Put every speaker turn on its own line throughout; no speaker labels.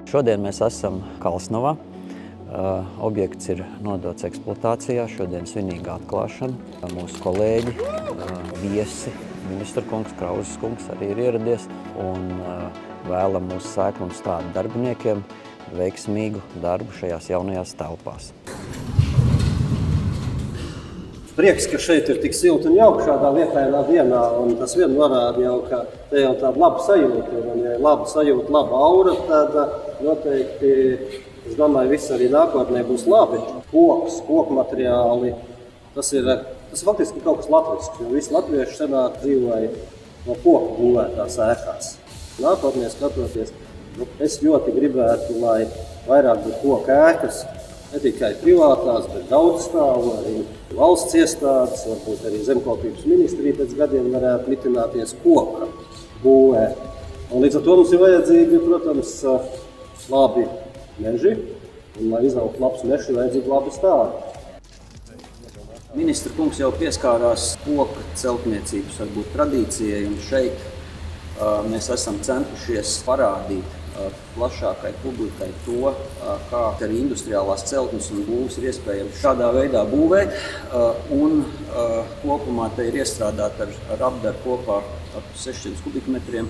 Šodien mēs esam Kalsnavā. Objekts ir nodots eksploatācijā, šodien svinīga atklāšana. Mūsu kolēģi, viesi, ministra kungs, Krauzes kungs arī ir ieradies un vēlam mūsu sēklu un stādu darbiniekiem veiksmīgu darbu šajās jaunajās telpās.
Prieks, ka šeit ir tik silti un jauki šādā lietainā dienā, un tas vien norāda jau, ka te jau tāda laba sajūta ir, un ja ir laba sajūta, laba aura, tad noteikti, es domāju, viss arī nākotnē būs labi. Koku materiāli, tas ir faktiski kaut kas latvisks, jo visi latvieši senāk dzīvoja no koku būvētās ēkās. Nākotnē skatoties, es ļoti gribētu, lai vairāk būtu koku ēkas, ne tikai privātās, bet daudzstāvu, arī valsts iestādes, varbūt arī zemkopības ministrija pēc gadiem varētu mitināties koka būvē. Un līdz ar to mums ir vajadzīgi, protams, labi meži, un lai izaugtu labs mežs, ir vajadzīgi labi stāvi. Ministra kungs jau pieskārās koka celtniecības varbūt tradīcijai, un šeit mēs esam centušies parādīt plašākai publikai to, kā arī industriālās celtnes un būvs ir iespējams šādā veidā būvēt. Un kopumā te ir iestrādāta ar apdaru kopā ap 600 kubikmetriem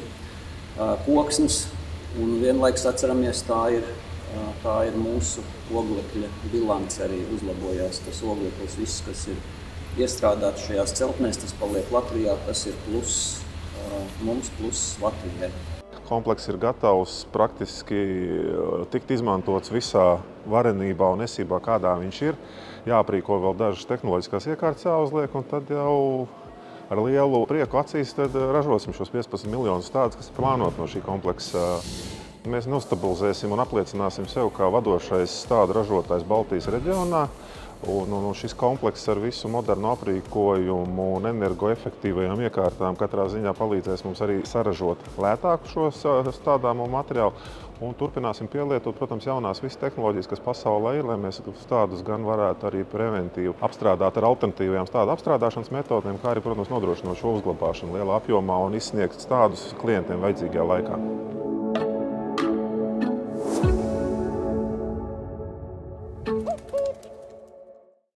koksnes. Un vienlaiks atceramies, tā ir mūsu oglekļa bilance arī uzlabojās. Tas ogleklis viss, kas ir iestrādāts šajās celtnēs, tas paliek Latvijā, tas ir pluss mums, pluss Latvijai.
Komplekss ir gatavs praktiski tikt izmantots visā varenībā un esībā, kādā viņš ir. Jāaprīko vēl dažas tehnoloģiskās iekārtas jāuzliek, un tad jau ar lielu prieku acīs ražosim šos 15 miljonus stādus, kas ir plānot no šī kompleksa. Mēs nostabilizēsim un apliecināsim sev kā vadošais stādu ražotājs Baltijas reģionā. Un šis komplekss ar visu modernu aprīkojumu un energoefektīvajām iekārtām katrā ziņā palīdzēs mums arī saražot lētāku šo stādāmo materiālu. Un turpināsim pielietot, protams, jaunās visas tehnoloģijas, kas pasaulē ir, lai mēs stādus gan varētu arī preventīvi apstrādāt ar alternatīvajām stādu apstrādāšanas metodēm, kā arī, protams, nodrošinot šo uzglabāšanu lielā apjomā un izsniegt stādus klientiem vajadzīgajā laikā.